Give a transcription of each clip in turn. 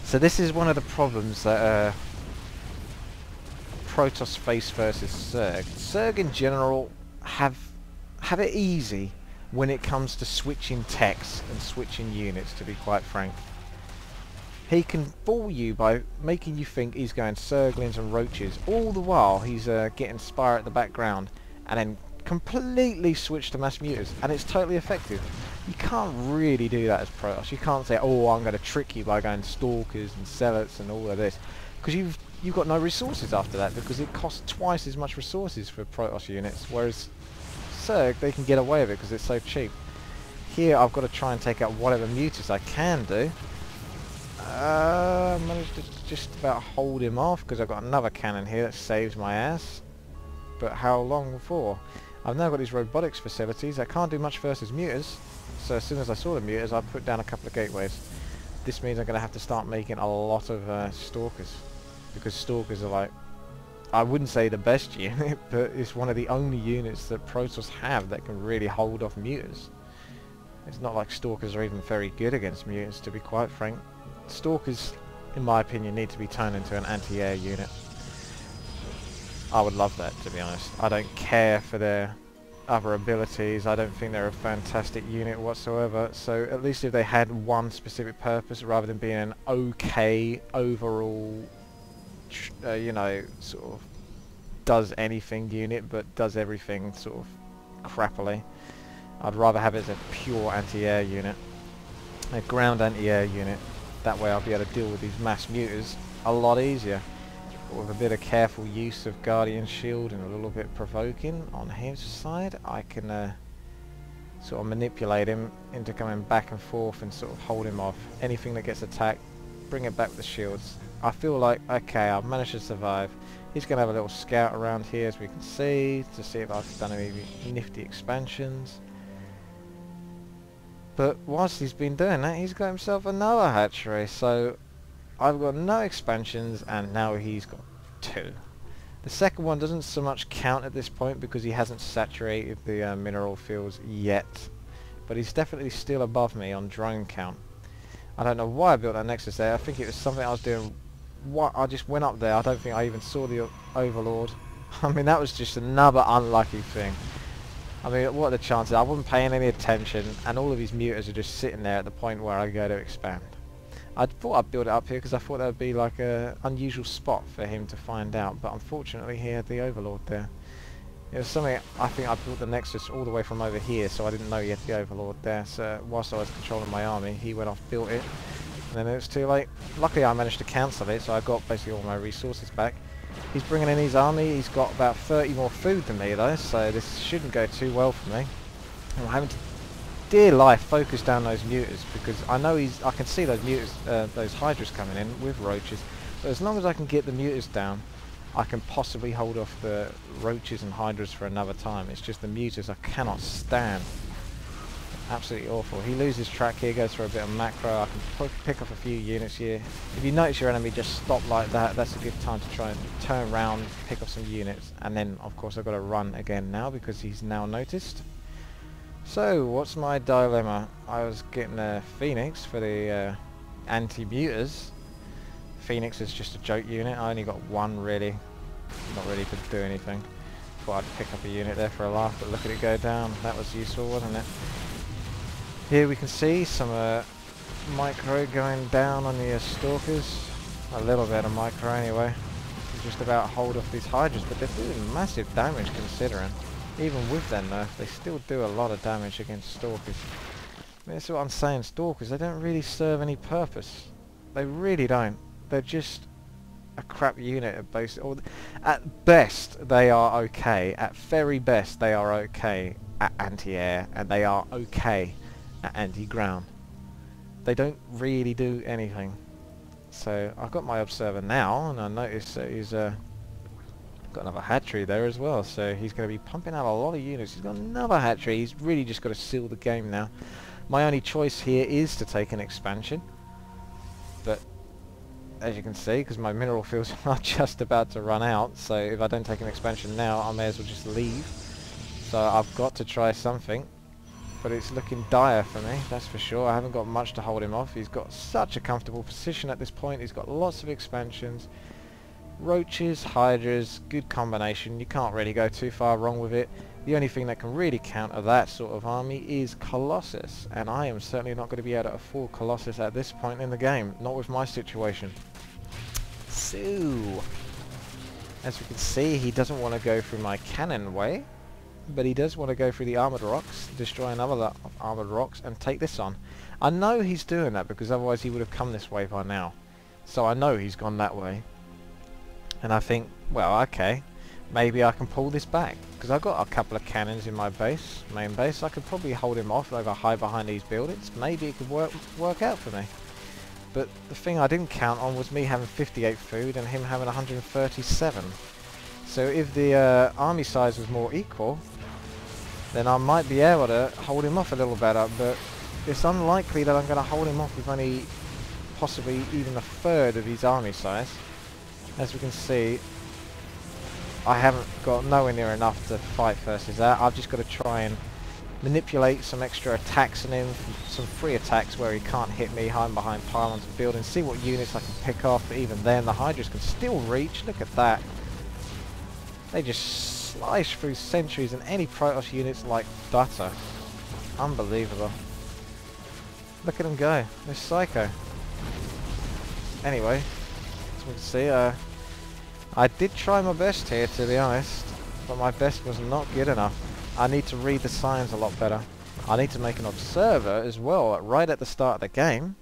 So this is one of the problems that Protoss face versus Zerg. Zerg in general have it easy when it comes to switching techs and switching units, to be quite frank. He can fool you by making you think he's going Zerglings and Roaches, all the while he's getting Spire at the background, and then completely switch to mass muters, and it's totally effective. You can't really do that as Protoss. You can't say, oh, I'm going to trick you by going Stalkers and Zealots and all of this, because you've got no resources after that, because it costs twice as much resources for Protoss units, whereas Zerg, they can get away with it because it's so cheap. Here I've got to try and take out whatever muters I can do. I managed to just about hold him off because I've got another cannon here that saves my ass. But how long for? I've now got these robotics facilities. I can't do much versus muters, so as soon as I saw the muters I put down a couple of gateways. This means I'm going to have to start making a lot of Stalkers, because Stalkers are like, I wouldn't say the best unit, but it's one of the only units that Protoss have that can really hold off muters. It's not like Stalkers are even very good against mutants, to be quite frank. Stalkers, in my opinion, need to be turned into an anti-air unit. I would love that, to be honest. I don't care for their other abilities. I don't think they're a fantastic unit whatsoever. So at least if they had one specific purpose rather than being an okay overall, you know, sort of does anything unit but does everything sort of crappily. I'd rather have it as a pure anti-air unit, a ground anti-air unit. That way I'll be able to deal with these mass muters a lot easier. But with a bit of careful use of Guardian Shield and a little bit provoking on his side, I can sort of manipulate him into coming back and forth and sort of hold him off. Anything that gets attacked, bring it back with the shields. I feel like, okay, I've managed to survive. He's going to have a little scout around here, as we can see, to see if I've done any nifty expansions. But whilst he's been doing that, he's got himself another hatchery. So I've got no expansions, and now he's got 2. The second one doesn't so much count at this point because he hasn't saturated the mineral fields yet. But he's definitely still above me on drone count. I don't know why I built that Nexus there. I think it was something I was doing. What, I just went up there. I don't think I even saw the Overlord. I mean, that was just another unlucky thing. I mean, what are the chances? I wasn't paying any attention, and all of these muters are just sitting there at the point where I go to expand. I thought I'd build it up here because I thought that would be like a unusual spot for him to find out, but unfortunately he had the Overlord there. It was something, I think I built the Nexus all the way from over here, so I didn't know he had the Overlord there. So whilst I was controlling my army, he went off, built it, and then it was too late. Luckily I managed to cancel it, so I got basically all my resources back. He's bringing in his army. He's got about 30 more food than me though, so this shouldn't go too well for me. I'm having to, dear life, focus down those muters because I know I can see those muters, those hydras coming in with roaches. But as long as I can get the muters down, I can possibly hold off the roaches and hydras for another time. It's just the muters I cannot stand. Absolutely awful. He loses track here, goes for a bit of macro. I can pick off a few units here. If you notice your enemy just stop like that, that's a good time to try and turn around, pick off some units. And then, of course, I've got to run again now because he's now noticed. So, what's my dilemma? I was getting a Phoenix for the anti-muters. Phoenix is just a joke unit. I only got one really. Not really to do anything. Thought I'd pick up a unit there for a laugh, but look at it go down. That was useful, wasn't it? Here we can see some micro going down on the Stalkers. A little bit of micro anyway. Just about hold off these hydras, but they're doing massive damage considering. Even with their nerf, they still do a lot of damage against Stalkers. I mean, that's what I'm saying, Stalkers, they don't really serve any purpose. They really don't. They're just a crap unit at base. Or at best, they are okay. At very best, they are okay at anti-air, and they are okay at anti-ground. They don't really do anything. So I've got my observer now, and I notice that he's got another hatchery there as well. So he's going to be pumping out a lot of units. He's got another hatchery. He's really just got to seal the game now. My only choice here is to take an expansion, but as you can see, because my mineral fields are just about to run out, so if I don't take an expansion now, I may as well just leave. So I've got to try something. but it's looking dire for me, that's for sure. I haven't got much to hold him off. He's got such a comfortable position at this point. He's got lots of expansions. Roaches, hydras, good combination. You can't really go too far wrong with it. The only thing that can really counter that sort of army is Colossus, and I am certainly not going to be able to afford Colossus at this point in the game, not with my situation. So, as we can see, he doesn't want to go through my cannon way, but he does want to go through the armoured rocks, destroy another armoured rocks, and take this on. I know he's doing that because otherwise he would have come this way by now. So I know he's gone that way. And I think, well, okay, maybe I can pull this back. Because I've got a couple of cannons in my base, main base. I could probably hold him off if I hide behind these buildings. Maybe it could work out for me. But the thing I didn't count on was me having 58 food and him having 137. So if the army size was more equal, then I might be able to hold him off a little better, but it's unlikely that I'm going to hold him off with only possibly even a third of his army size. As we can see, I haven't got nowhere near enough to fight versus that. I've just got to try and manipulate some extra attacks on him, some free attacks where he can't hit me, hiding behind pylons and buildings, see what units I can pick off, but even then the hydras can still reach. Look at that. They just slice through sentries and any Protoss units like butter. Unbelievable. Look at them go. They're psycho. Anyway, as we can see, I did try my best here, to be honest, but my best was not good enough. I need to read the signs a lot better. I need to make an observer as well, right at the start of the game,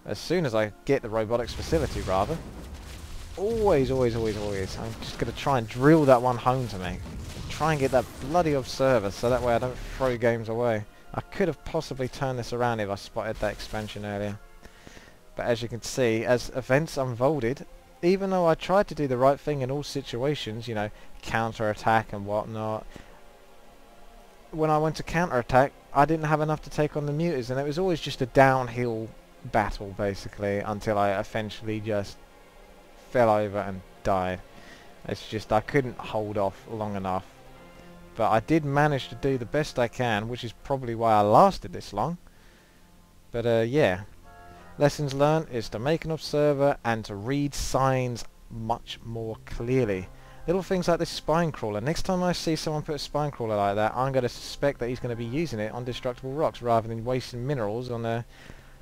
as soon as I get the robotics facility, rather. Always, always, always, always. I'm just going to try and drill that one home to me. Try and get that bloody observer, so that way I don't throw games away. I could have possibly turned this around if I spotted that expansion earlier. But as you can see, as events unfolded, even though I tried to do the right thing in all situations, you know, counter-attack and whatnot, when I went to counter-attack, I didn't have enough to take on the mutas, and it was always just a downhill battle, basically, until I eventually just fell over and died. It's just, I couldn't hold off long enough. But I did manage to do the best I can, which is probably why I lasted this long. But yeah. Lessons learned is to make an observer and to read signs much more clearly. Little things like this spine crawler. Next time I see someone put a spine crawler like that, I'm going to suspect that he's going to be using it on destructible rocks rather than wasting minerals on the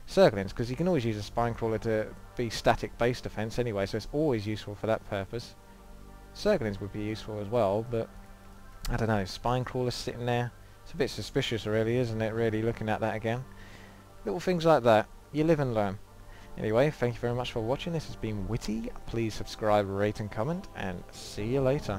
Zerglings, because you can always use a spine crawler to be static base defense anyway, so it's always useful for that purpose. Zerglings would be useful as well, but I don't know, spine crawler sitting there, it's a bit suspicious really, isn't it, really, looking at that again. Little things like that, you live and learn. Anyway, thank you very much for watching. This has been WTii. Please subscribe, rate and comment, and see you later.